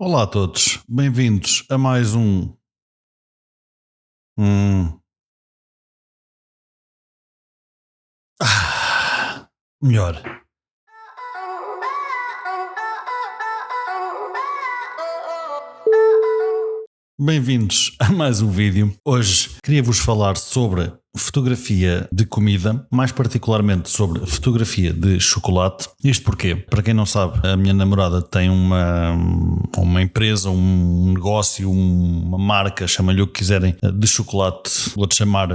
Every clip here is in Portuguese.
Olá a todos, bem-vindos a mais um. Hum, melhor. Bem-vindos a mais um vídeo. Hoje queria-vos falar sobre fotografia de comida, mais particularmente sobre fotografia de chocolate. Isto porque, para quem não sabe, a minha namorada tem uma empresa, um negócio, uma marca, chama-lhe o que quiserem, de chocolate. Vou-te chamar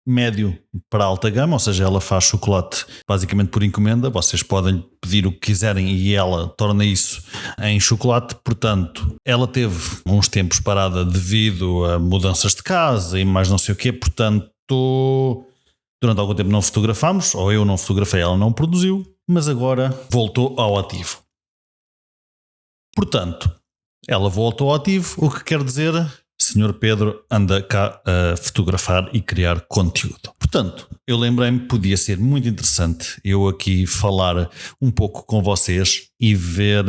médio para alta gama, ou seja, ela faz chocolate basicamente por encomenda. Vocês podem pedir o que quiserem e ela torna isso em chocolate. Portanto, ela teve uns tempos parada devido a mudanças de casa e mais não sei o quê. Portanto, durante algum tempo não fotografámos, ou eu não fotografei, ela não produziu, mas agora voltou ao ativo. Portanto, ela voltou ao ativo, o que quer dizer: Senhor Pedro anda cá a fotografar e criar conteúdo. Portanto, eu lembrei-me que podia ser muito interessante eu aqui falar um pouco com vocês e ver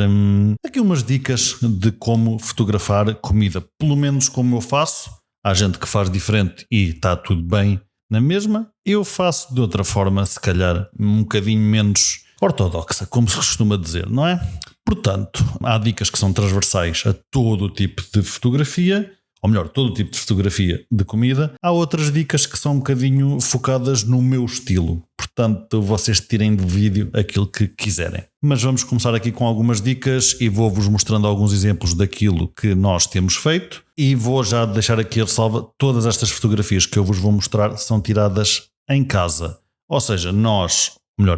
aqui umas dicas de como fotografar comida. Pelo menos como eu faço. Há gente que faz diferente e está tudo bem na mesma. Eu faço de outra forma, se calhar um bocadinho menos ortodoxa, como se costuma dizer, não é? Portanto, há dicas que são transversais a todo o tipo de fotografia, ou melhor, todo o tipo de fotografia de comida. Há outras dicas que são um bocadinho focadas no meu estilo. Portanto, vocês tirem do vídeo aquilo que quiserem. Mas vamos começar aqui com algumas dicas e vou-vos mostrando alguns exemplos daquilo que nós temos feito. E vou já deixar aqui a ressalva: todas estas fotografias que eu vos vou mostrar são tiradas em casa. Ou seja,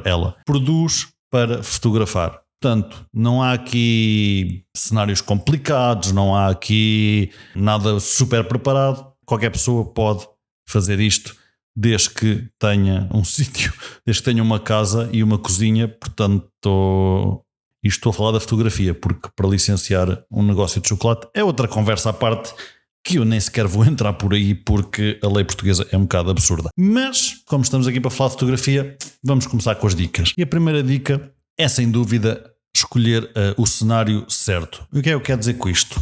ela produz para fotografar. Portanto, não há aqui cenários complicados, não há aqui nada super preparado. Qualquer pessoa pode fazer isto desde que tenha um sítio, desde que tenha uma casa e uma cozinha. Portanto, estou a falar da fotografia, porque para licenciar um negócio de chocolate é outra conversa à parte que eu nem sequer vou entrar por aí, porque a lei portuguesa é um bocado absurda. Mas, como estamos aqui para falar de fotografia, vamos começar com as dicas. E a primeira dica é, sem dúvida, escolher o cenário certo. E o que é que eu quero dizer com isto?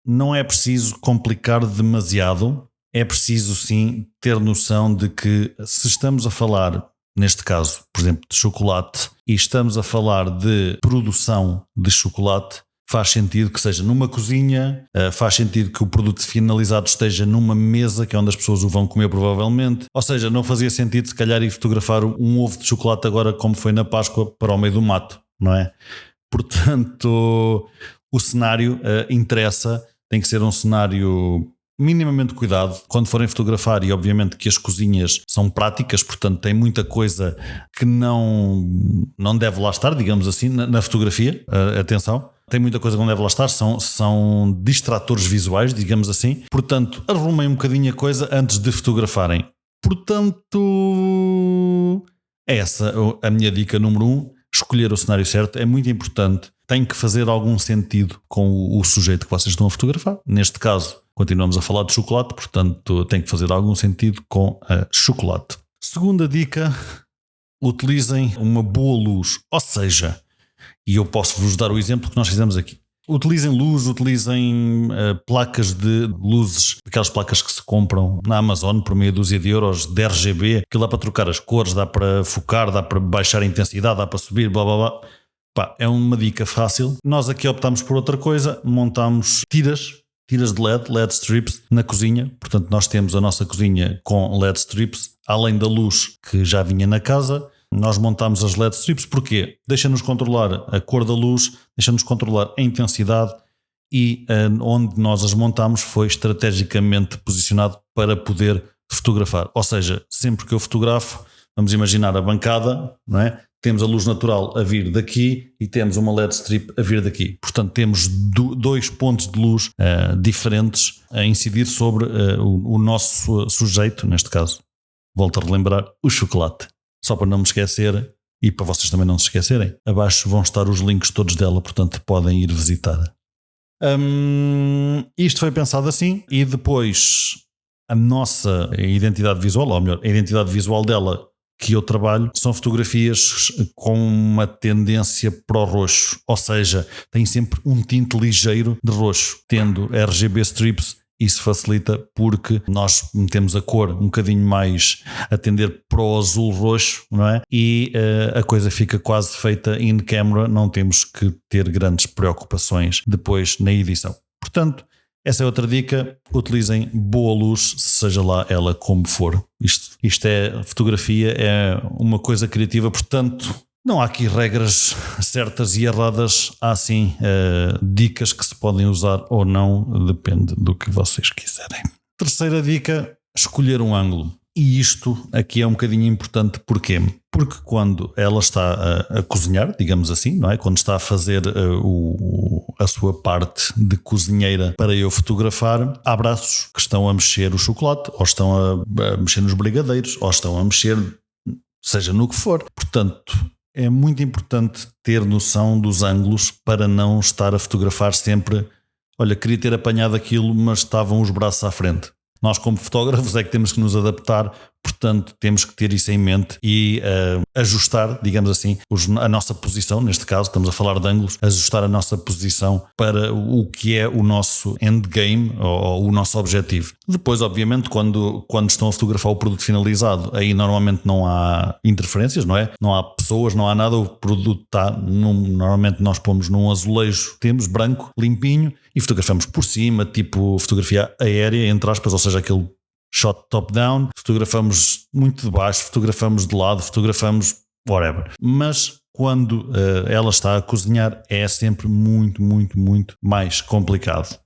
Não é preciso complicar demasiado, é preciso sim ter noção de que, se estamos a falar, neste caso, por exemplo, de chocolate, e estamos a falar de produção de chocolate, faz sentido que seja numa cozinha, faz sentido que o produto finalizado esteja numa mesa, que é onde as pessoas o vão comer provavelmente. Ou seja, não fazia sentido se calhar ir fotografar um ovo de chocolate agora, como foi na Páscoa, para o meio do mato, não é? Portanto, o cenário interessa, tem que ser um cenário minimamente cuidado quando forem fotografar, e obviamente que as cozinhas são práticas, portanto tem muita coisa que não deve lá estar, digamos assim, na fotografia. Atenção, tem muita coisa que não deve lá estar, são distratores visuais, digamos assim. Portanto, arrumem um bocadinho a coisa antes de fotografarem. Portanto, é essa a minha dica número 1. Escolher o cenário certo é muito importante. Tem que fazer algum sentido com o sujeito que vocês estão a fotografar. Neste caso, continuamos a falar de chocolate, portanto tem que fazer algum sentido com chocolate. Segunda dica: utilizem uma boa luz. Ou seja, e eu posso vos dar o exemplo que nós fizemos aqui. Utilizem luz, utilizem placas de luzes, aquelas placas que se compram na Amazon por meia dúzia de euros, de RGB, que dá para trocar as cores, dá para focar, dá para baixar a intensidade, dá para subir, blá blá blá. Pá, é uma dica fácil. Nós aqui optámos por outra coisa, montamos tiras de LED strips na cozinha. Portanto, nós temos a nossa cozinha com LED strips, além da luz que já vinha na casa. Nós montamos as LED strips. Porquê? Deixa-nos controlar a cor da luz, deixa-nos controlar a intensidade, e onde nós as montamos foi estrategicamente posicionado para poder fotografar. Ou seja, sempre que eu fotografo, vamos imaginar a bancada, não é? Temos a luz natural a vir daqui e temos uma LED strip a vir daqui. Portanto, temos dois pontos de luz diferentes a incidir sobre o nosso sujeito, neste caso. Volto a relembrar: o chocolate. Só para não me esquecer, e para vocês também não se esquecerem, abaixo vão estar os links todos dela, portanto podem ir visitar. Isto foi pensado assim, e depois a nossa identidade visual, ou melhor, a identidade visual dela que eu trabalho são fotografias com uma tendência para o roxo, ou seja, tem sempre um tinte ligeiro de roxo, tendo RGB strips. Isso facilita porque nós metemos a cor um bocadinho mais a tender para o azul roxo, não é? E a coisa fica quase feita in camera, não temos que ter grandes preocupações depois na edição. Portanto, essa é outra dica, utilizem boa luz, seja lá ela como for. Isto é fotografia, é uma coisa criativa, portanto não há aqui regras certas e erradas, há sim dicas que se podem usar ou não, depende do que vocês quiserem. Terceira dica, escolher um ângulo. E isto aqui é um bocadinho importante, porquê? Porque quando ela está a cozinhar, digamos assim, não é? Quando está a fazer a sua parte de cozinheira para eu fotografar, há braços que estão a mexer o chocolate, ou estão a mexer nos brigadeiros, ou estão a mexer, seja no que for. Portanto, é muito importante ter noção dos ângulos para não estar a fotografar sempre. Olha, queria ter apanhado aquilo, mas estavam os braços à frente. Nós, como fotógrafos, é que temos que nos adaptar, portanto, temos que ter isso em mente e ajustar, digamos assim, a nossa posição. Neste caso, estamos a falar de ângulos, ajustar a nossa posição para o que é o nosso endgame ou o nosso objetivo. Depois, obviamente, quando estão a fotografar o produto finalizado, aí normalmente não há interferências, não é? Não há pessoas, não há nada, o produto está, normalmente nós pomos num azulejo, temos branco, limpinho, e fotografamos por cima, tipo fotografia aérea, entre aspas, ou seja, aquele shot top-down, fotografamos muito de baixo, fotografamos de lado, fotografamos whatever. Mas quando ela está a cozinhar é sempre muito, muito, muito mais complicado.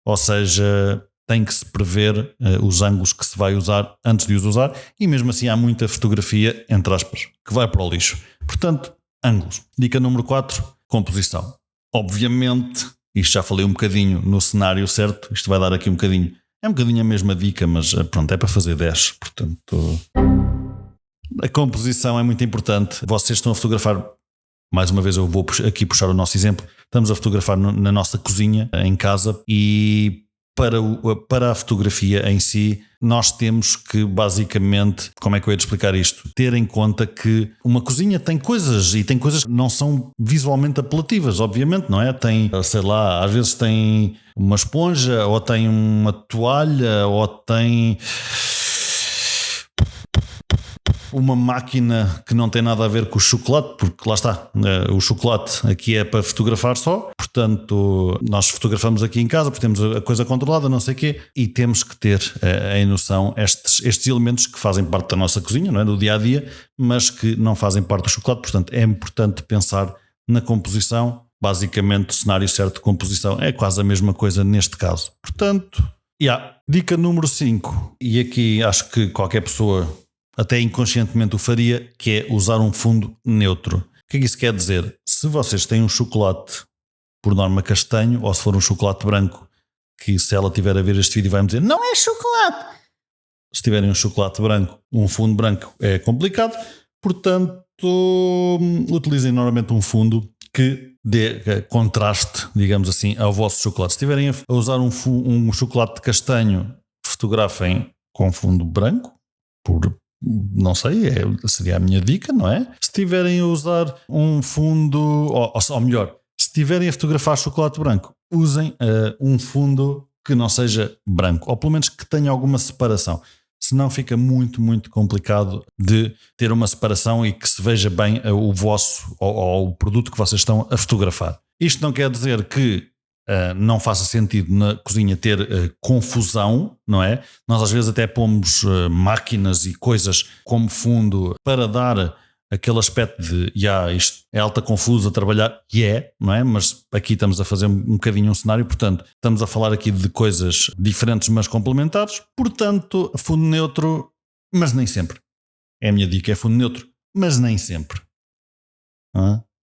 Ou seja, tem que se prever os ângulos que se vai usar antes de os usar, e mesmo assim há muita fotografia, entre aspas, que vai para o lixo. Portanto, ângulos. Dica número 4, composição. Obviamente, isto já falei um bocadinho no cenário certo, isto vai dar aqui um bocadinho. É um bocadinho a mesma dica, mas pronto, é para fazer 10. Portanto, a composição é muito importante. Vocês estão a fotografar, mais uma vez eu vou aqui puxar o nosso exemplo, estamos a fotografar na nossa cozinha, em casa, e para a fotografia em si, nós temos que basicamente, como é que eu ia te explicar isto? Ter em conta que uma cozinha tem coisas que não são visualmente apelativas, obviamente, não é? Tem, sei lá, às vezes tem uma esponja, ou tem uma toalha, ou tem uma máquina que não tem nada a ver com o chocolate, porque lá está, o chocolate aqui é para fotografar só, portanto nós fotografamos aqui em casa porque temos a coisa controlada, não sei o quê, e temos que ter em noção estes elementos que fazem parte da nossa cozinha, não é? Do dia-a-dia, mas que não fazem parte do chocolate, portanto é importante pensar na composição. Basicamente o cenário certo de composição é quase a mesma coisa neste caso. Portanto, dica número 5, e aqui acho que qualquer pessoa até inconscientemente o faria, que é usar um fundo neutro. O que é que isso quer dizer? Se vocês têm um chocolate por norma castanho, ou se for um chocolate branco, que se ela tiver a ver este vídeo vai-me dizer não é chocolate. Se tiverem um chocolate branco, um fundo branco é complicado, portanto utilizem normalmente um fundo que dê contraste, digamos assim, ao vosso chocolate. Se tiverem a usar um chocolate de castanho, fotografem com fundo branco, não sei, seria a minha dica, não é? Se tiverem a usar um fundo, ou melhor, se tiverem a fotografar chocolate branco, usem um fundo que não seja branco, ou pelo menos que tenha alguma separação. Senão fica muito, muito complicado de ter uma separação e que se veja bem o vosso ou o produto que vocês estão a fotografar. Isto não quer dizer que não faça sentido na cozinha ter confusão, não é? Nós às vezes até pomos máquinas e coisas como fundo para dar aquele aspecto de isto é alta confuso a trabalhar, não é? Mas aqui estamos a fazer um bocadinho um cenário, portanto estamos a falar aqui de coisas diferentes mas complementares, portanto fundo neutro, mas nem sempre. É a minha dica, é fundo neutro, mas nem sempre.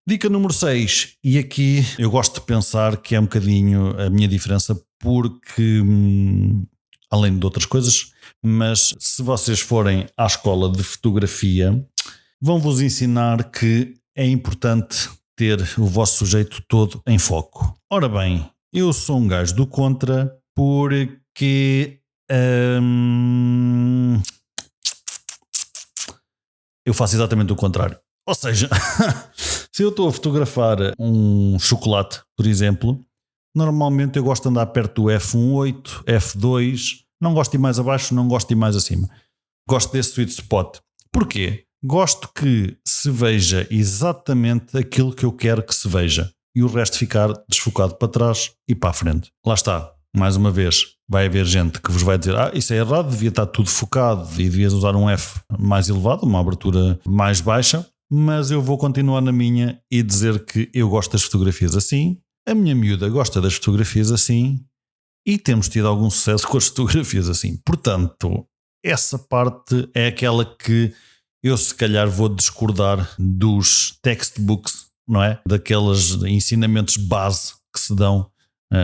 Dica número 6, e aqui eu gosto de pensar que é um bocadinho a minha diferença, porque além de outras coisas, mas se vocês forem à escola de fotografia, vão-vos ensinar que é importante ter o vosso sujeito todo em foco. Ora bem, eu sou um gajo do contra, porque eu faço exatamente o contrário. Ou seja, se eu estou a fotografar um chocolate, por exemplo, normalmente eu gosto de andar perto do F1.8, F2, não gosto de ir mais abaixo, não gosto de ir mais acima. Gosto desse sweet spot. Porquê? Gosto que se veja exatamente aquilo que eu quero que se veja e o resto ficar desfocado para trás e para a frente. Lá está. Mais uma vez, vai haver gente que vos vai dizer isso é errado, devia estar tudo focado e devias usar um F mais elevado, uma abertura mais baixa, mas eu vou continuar na minha e dizer que eu gosto das fotografias assim, a minha miúda gosta das fotografias assim e temos tido algum sucesso com as fotografias assim. Portanto, essa parte é aquela que eu se calhar vou discordar dos textbooks, não é? Daqueles ensinamentos base que se dão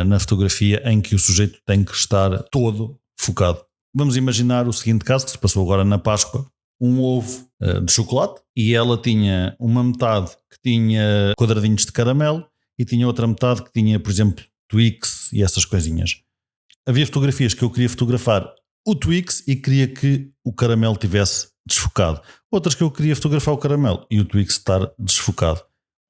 na fotografia em que o sujeito tem que estar todo focado. Vamos imaginar o seguinte caso que se passou agora na Páscoa. Um ovo de chocolate e ela tinha uma metade que tinha quadradinhos de caramelo e tinha outra metade que tinha, por exemplo, Twix e essas coisinhas. Havia fotografias que eu queria fotografar o Twix e queria que o caramelo tivesse desfocado. Outras que eu queria fotografar o caramelo e o Twix estar desfocado.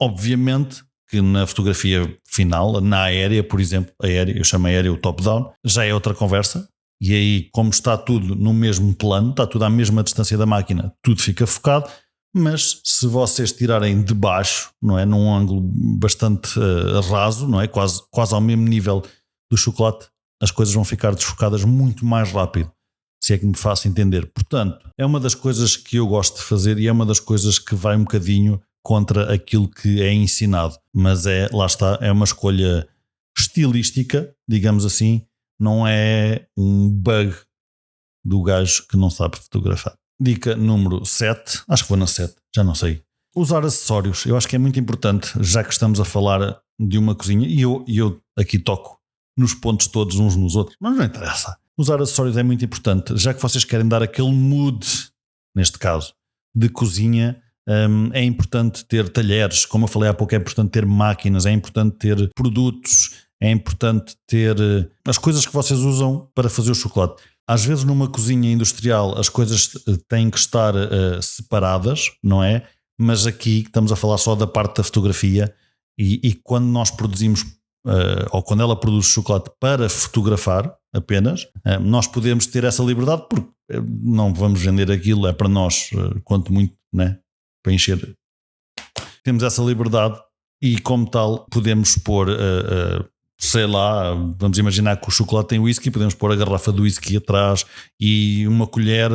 Obviamente que na fotografia final, na aérea, por exemplo, eu chamo aérea o top-down, já é outra conversa. E aí, como está tudo no mesmo plano, está tudo à mesma distância da máquina, tudo fica focado. Mas se vocês tirarem de baixo, não é, num ângulo bastante raso, não é, quase ao mesmo nível do chocolate, as coisas vão ficar desfocadas muito mais rápido, se é que me faço entender. Portanto, é uma das coisas que eu gosto de fazer e é uma das coisas que vai um bocadinho contra aquilo que é ensinado. Mas lá está, é uma escolha estilística, digamos assim, não é um bug do gajo que não sabe fotografar. Dica número 7, acho que vou na 7, já não sei. Usar acessórios, eu acho que é muito importante, já que estamos a falar de uma cozinha, e eu aqui toco nos pontos todos uns nos outros, mas não interessa. Usar acessórios é muito importante, já que vocês querem dar aquele mood, neste caso, de cozinha. É importante ter talheres, como eu falei há pouco, é importante ter máquinas, é importante ter produtos, é importante ter as coisas que vocês usam para fazer o chocolate. Às vezes numa cozinha industrial as coisas têm que estar separadas, não é? Mas aqui estamos a falar só da parte da fotografia e quando nós produzimos, ou quando ela produz chocolate para fotografar apenas, nós podemos ter essa liberdade porque não vamos vender aquilo, é para nós, quanto muito, né? Para encher. Temos essa liberdade e como tal podemos pôr, sei lá, vamos imaginar que o chocolate tem whisky, podemos pôr a garrafa do whisky atrás e uma colher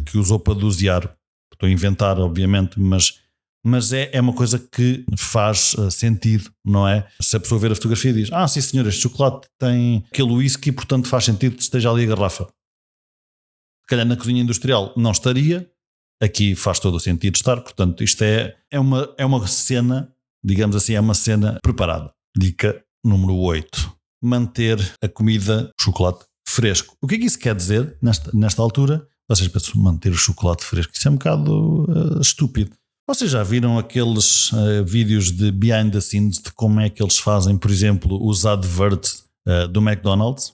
que usou para dosear. Estou a inventar, obviamente, mas é uma coisa que faz sentido, não é? Se a pessoa ver a fotografia e diz, sim senhor, este chocolate tem aquele whisky, portanto faz sentido que esteja ali a garrafa. Se calhar na cozinha industrial não estaria, aqui faz todo o sentido estar, portanto isto é uma cena, digamos assim, é uma cena preparada. Dica número 8. Manter a comida, o chocolate, fresco. O que é que isso quer dizer nesta altura? Vocês pensam, manter o chocolate fresco, isso é um bocado estúpido. Vocês já viram aqueles vídeos de behind the scenes de como é que eles fazem, por exemplo, os adverts do McDonald's?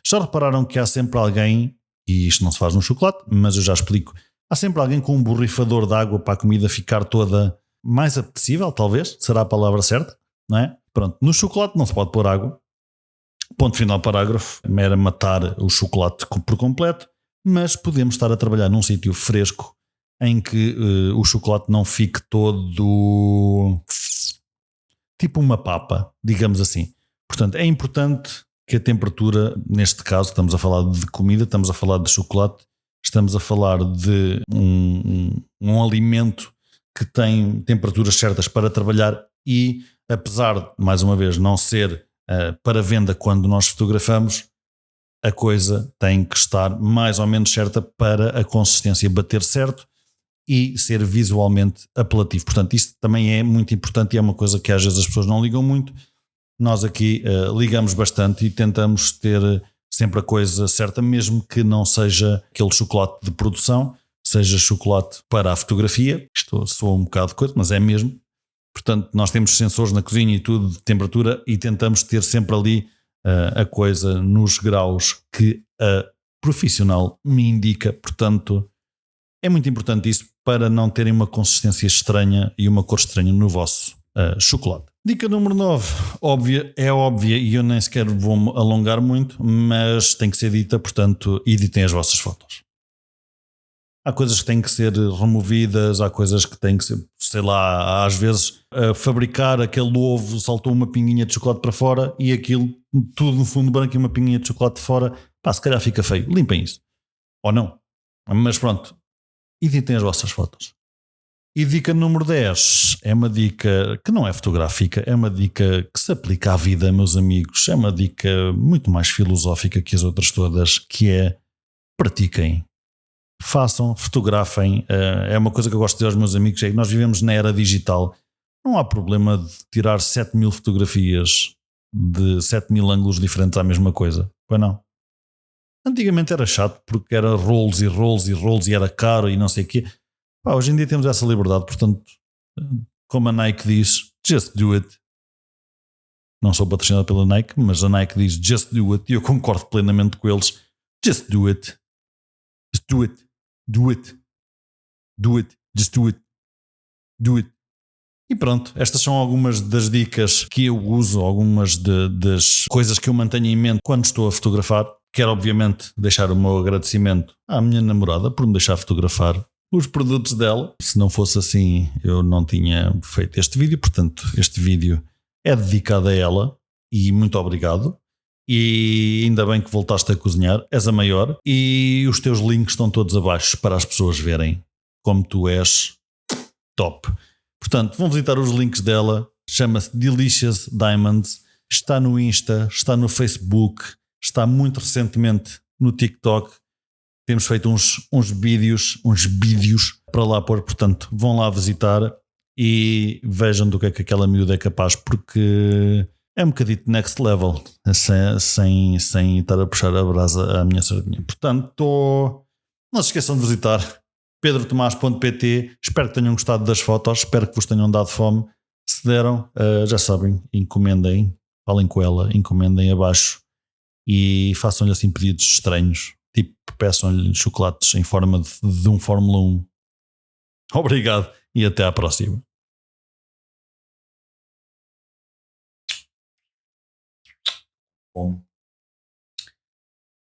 Já repararam que há sempre alguém, e isto não se faz no chocolate, mas eu já explico, há sempre alguém com um borrifador de água para a comida ficar toda mais apetecível, talvez, será a palavra certa, não é? Pronto, no chocolate não se pode pôr água, ponto final parágrafo, era matar o chocolate por completo, mas podemos estar a trabalhar num sítio fresco em que o chocolate não fique todo tipo uma papa, digamos assim. Portanto, é importante que a temperatura, neste caso estamos a falar de comida, estamos a falar de chocolate, estamos a falar de um alimento que tem temperaturas certas para trabalhar e, apesar de, mais uma vez, não ser para venda quando nós fotografamos, a coisa tem que estar mais ou menos certa para a consistência bater certo e ser visualmente apelativo. Portanto, isso também é muito importante e é uma coisa que às vezes as pessoas não ligam muito. Nós aqui ligamos bastante e tentamos ter sempre a coisa certa, mesmo que não seja aquele chocolate de produção, seja chocolate para a fotografia. Isto soa um bocado de coisa, mas é mesmo. Portanto, nós temos sensores na cozinha e tudo de temperatura e tentamos ter sempre ali a coisa nos graus que a profissional me indica. Portanto, É muito importante isso para não terem uma consistência estranha e uma cor estranha no vosso chocolate. Dica número 9, é óbvia e eu nem sequer vou-me alongar muito, mas tem que ser dita, portanto, editem as vossas fotos. Há coisas que têm que ser removidas, há coisas que têm que ser, sei lá, às vezes fabricar aquele ovo, saltou uma pinguinha de chocolate para fora e aquilo tudo no fundo branco e uma pinguinha de chocolate de fora, pá, se calhar fica feio, limpem isso. Ou não. Mas pronto, editem as vossas fotos. E dica número 10 é uma dica que não é fotográfica, é uma dica que se aplica à vida, meus amigos. É uma dica muito mais filosófica que as outras todas, que é pratiquem. Façam, fotografem. É uma coisa que eu gosto de dizer aos meus amigos, é que nós vivemos na era digital. Não há problema de tirar 7.000 fotografias de 7.000 ângulos diferentes à mesma coisa. Pois não? Antigamente era chato porque era rolls e rolls e rolls e era caro e não sei o quê. Pá, hoje em dia temos essa liberdade, portanto, como a Nike diz, just do it. Não sou patrocinado pela Nike, mas a Nike diz just do it e eu concordo plenamente com eles. Just do it. Just do it. Do it. Do it. Just do it. Do it. E pronto, estas são algumas das dicas que eu uso, algumas das coisas que eu mantenho em mente quando estou a fotografar. Quero, obviamente, deixar o meu agradecimento à minha namorada por me deixar fotografar os produtos dela. Se não fosse assim, eu não tinha feito este vídeo. Portanto, este vídeo é dedicado a ela e muito obrigado. E ainda bem que voltaste a cozinhar, és a maior. E os teus links estão todos abaixo para as pessoas verem como tu és top. Portanto, vão visitar os links dela. Chama-se Delicious Diamonds. Está no Insta, está no Facebook, está muito recentemente no TikTok. Temos feito uns vídeos para lá pôr. Portanto, vão lá visitar e vejam do que é que aquela miúda é capaz, porque é um bocadito next level, sem estar a puxar a brasa à minha sardinha. Portanto, não se esqueçam de visitar pedrotomás.pt. Espero que tenham gostado das fotos, espero que vos tenham dado fome. Se deram, já sabem, encomendem, falem com ela, encomendem abaixo e façam-lhe assim pedidos estranhos, tipo peçam-lhe chocolates em forma de um Fórmula 1. Obrigado e até à próxima.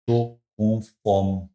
Estou com fome.